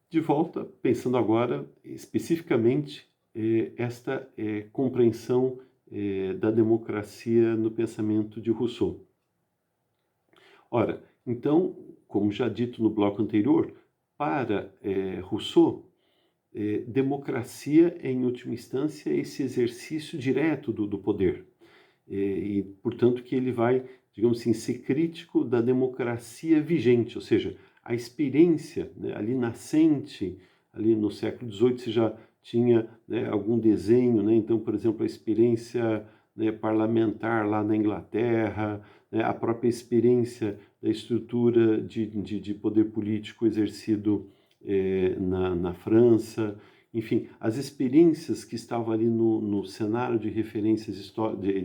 De volta, pensando agora especificamente esta compreensão da democracia no pensamento de Rousseau. Ora, então, como já dito no bloco anterior, para Rousseau, democracia é, em última instância, esse exercício direto do poder. E, portanto, que ele vai, digamos assim, ser crítico da democracia vigente, ou seja, a experiência, né, ali nascente, ali no século XVIII se já tinha, né, algum desenho, né, então, por exemplo, a experiência, né, parlamentar lá na Inglaterra, né, a própria experiência da estrutura de poder político exercido na França, enfim, as experiências que estavam ali no cenário de referências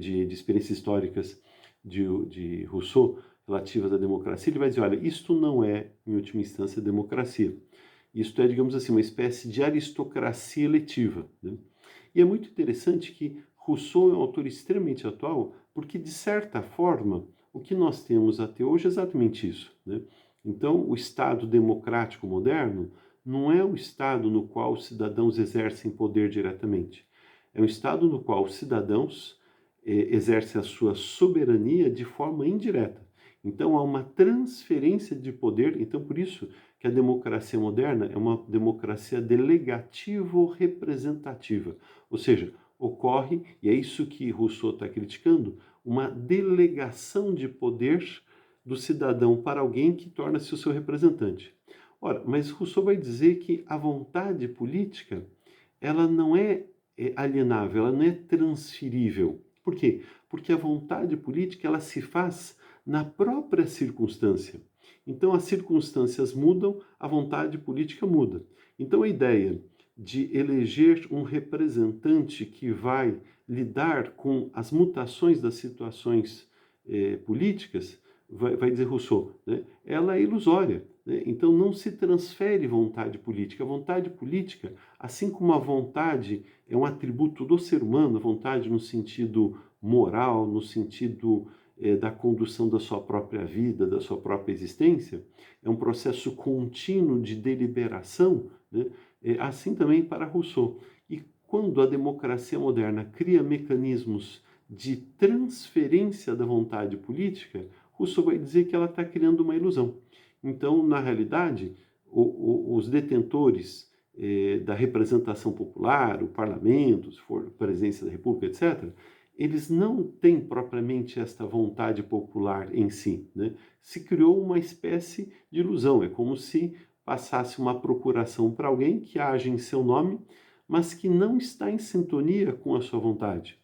de experiências históricas de Rousseau relativas à democracia, ele vai dizer, olha, isto não é, em última instância, democracia. Isto é, digamos assim, uma espécie de aristocracia eletiva, né? E é muito interessante que Rousseau é um autor extremamente atual, porque, de certa forma, o que nós temos até hoje é exatamente isso, né? Então, o Estado democrático moderno não é o Estado no qual os cidadãos exercem poder diretamente. É um Estado no qual os cidadãos exercem a sua soberania de forma indireta. Então, há uma transferência de poder. Então, por isso que a democracia moderna é uma democracia delegativo-representativa. Ou seja, ocorre, e é isso que Rousseau está criticando, uma delegação de poder do cidadão para alguém que torna-se o seu representante. Ora, mas Rousseau vai dizer que a vontade política, ela não é alienável, ela não é transferível. Por quê? Porque a vontade política, ela se faz na própria circunstância. Então, as circunstâncias mudam, a vontade política muda. Então, a ideia de eleger um representante que vai lidar com as mutações das situações políticas, vai dizer Rousseau, né? Ela é ilusória, né? Então não se transfere vontade política. A vontade política, assim como a vontade é um atributo do ser humano, a vontade no sentido moral, no sentido da condução da sua própria vida, da sua própria existência, é um processo contínuo de deliberação, né? Assim também para Rousseau. E quando a democracia moderna cria mecanismos de transferência da vontade política, Rousseau vai dizer que ela está criando uma ilusão. Então, na realidade, os detentores da representação popular, o parlamento, se for presidência da República, etc., eles não têm propriamente esta vontade popular em si, né? Se criou uma espécie de ilusão, é como se passasse uma procuração para alguém que age em seu nome, mas que não está em sintonia com a sua vontade.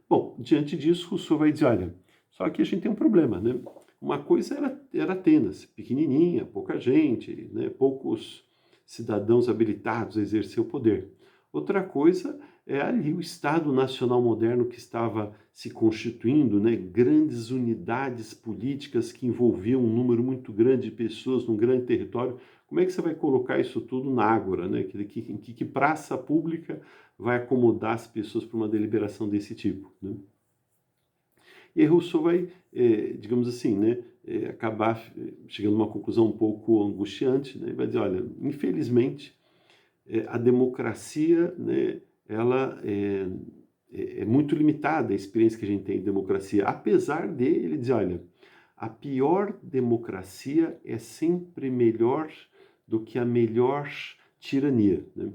Bom, diante disso, Rousseau vai dizer, olha, só que a gente tem um problema, né? Uma coisa era Atenas, pequenininha, pouca gente, né? Poucos cidadãos habilitados a exercer o poder. Outra coisa é ali o Estado Nacional moderno que estava se constituindo, né? Grandes unidades políticas que envolviam um número muito grande de pessoas num grande território. Como é que você vai colocar isso tudo na ágora, né? Que praça pública vai acomodar as pessoas para uma deliberação desse tipo, né? E aí Rousseau vai, digamos assim, né, acabar chegando a uma conclusão um pouco angustiante, né, e vai dizer, olha, infelizmente, a democracia, né, ela é muito limitada, a experiência que a gente tem de democracia, apesar de ele dizer, olha, a pior democracia é sempre melhor do que a melhor tirania, né?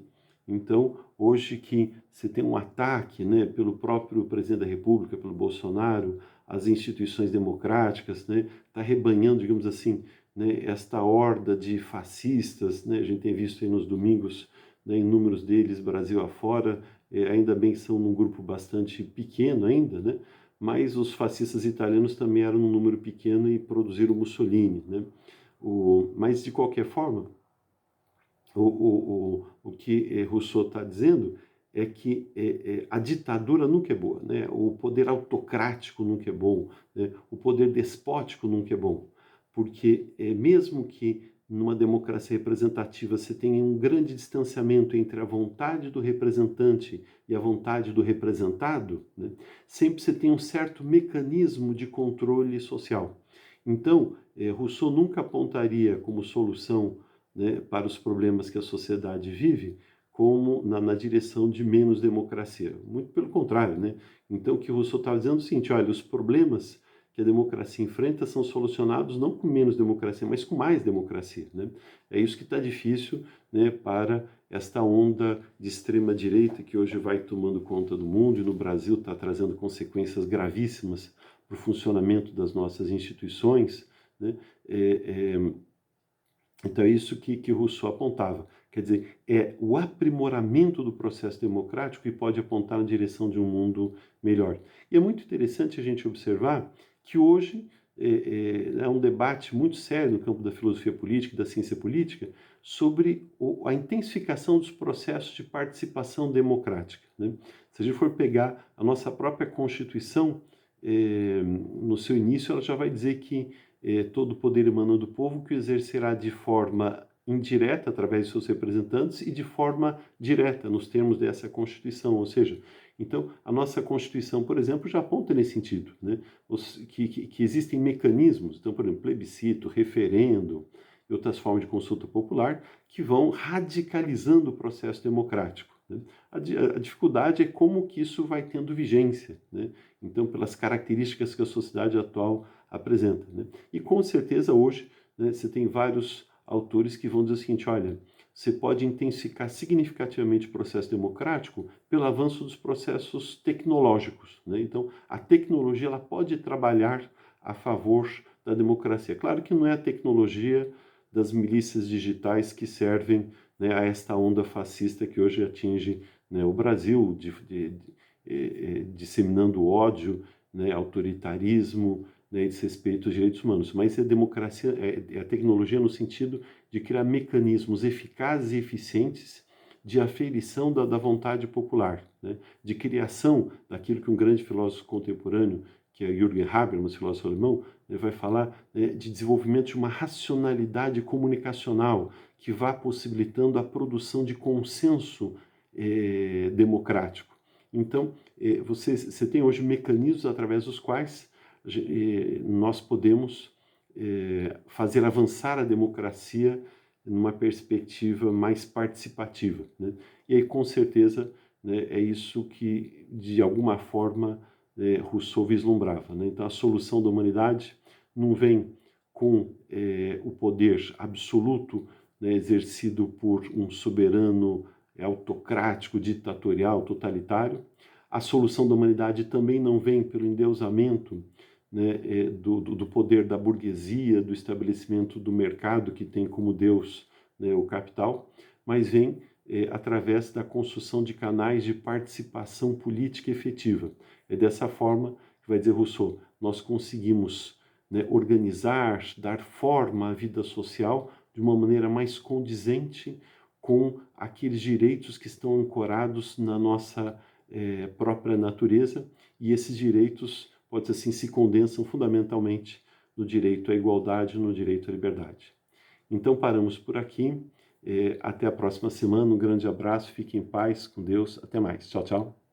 Então, hoje que você tem um ataque, né, pelo próprio presidente da República, pelo Bolsonaro, às instituições democráticas, né, está rebanhando, digamos assim, né, esta horda de fascistas, né, a gente tem visto aí nos domingos, né, inúmeros deles, Brasil afora, ainda bem que são num grupo bastante pequeno ainda, né, mas os fascistas italianos também eram num número pequeno e produziram Mussolini, né. Mas, de qualquer forma, o que Rousseau está dizendo é que a ditadura nunca é boa, né? O poder autocrático nunca é bom, né? O poder despótico nunca é bom, porque mesmo que numa democracia representativa você tenha um grande distanciamento entre a vontade do representante e a vontade do representado, né? Sempre você tem um certo mecanismo de controle social. Então, Rousseau nunca apontaria como solução né, para os problemas que a sociedade vive, como na direção de menos democracia. Muito pelo contrário, né? Então, o que Rousseau estava dizendo é o seguinte, olha, os problemas que a democracia enfrenta são solucionados não com menos democracia, mas com mais democracia, né? É isso que está difícil, né, para esta onda de extrema-direita que hoje vai tomando conta do mundo e no Brasil está trazendo consequências gravíssimas para o funcionamento das nossas instituições, né? Então é isso que Rousseau apontava. Quer dizer, é o aprimoramento do processo democrático que pode apontar na direção de um mundo melhor. E é muito interessante a gente observar que hoje é um debate muito sério no campo da filosofia política e da ciência política sobre a intensificação dos processos de participação democrática, né? Se a gente for pegar a nossa própria Constituição, no seu início ela já vai dizer que todo o poder emana do povo, que o exercerá de forma indireta, através de seus representantes, e de forma direta, nos termos dessa Constituição. Ou seja, então, a nossa Constituição, por exemplo, já aponta nesse sentido, né? Que existem mecanismos, então, por exemplo, plebiscito, referendo e outras formas de consulta popular, que vão radicalizando o processo democrático, né? A dificuldade é como que isso vai tendo vigência, né? Então, pelas características que a sociedade atual apresenta, né? E com certeza hoje, né, você tem vários autores que vão dizer o seguinte, olha, você pode intensificar significativamente o processo democrático pelo avanço dos processos tecnológicos, né? Então, a tecnologia ela pode trabalhar a favor da democracia. Claro que não é a tecnologia das milícias digitais que servem, né, a esta onda fascista que hoje atinge, né, o Brasil, disseminando ódio, né, autoritarismo, né, e desrespeito aos direitos humanos, mas é democracia, é a tecnologia no sentido de criar mecanismos eficazes e eficientes de aferição da vontade popular, né, de criação daquilo que um grande filósofo contemporâneo, que é Jürgen Habermas, filósofo alemão, vai falar, né, de desenvolvimento de uma racionalidade comunicacional que vá possibilitando a produção de consenso democrático. Então, você tem hoje mecanismos através dos quais nós podemos fazer avançar a democracia numa perspectiva mais participativa, né? E aí, com certeza, né, é isso que, de alguma forma, Rousseau vislumbrava, né? Então, a solução da humanidade não vem com o poder absoluto, né, exercido por um soberano autocrático, ditatorial, totalitário. A solução da humanidade também não vem pelo endeusamento, né, do poder da burguesia, do estabelecimento do mercado que tem como Deus, né, o capital, mas vem através da construção de canais de participação política efetiva. É dessa forma, que vai dizer Rousseau, nós conseguimos, né, organizar, dar forma à vida social de uma maneira mais condizente com aqueles direitos que estão ancorados na nossa própria natureza, e esses direitos, pode ser assim, se condensam fundamentalmente no direito à igualdade, no direito à liberdade. Então paramos por aqui, até a próxima semana, um grande abraço, fique em paz, com Deus, até mais, tchau, tchau.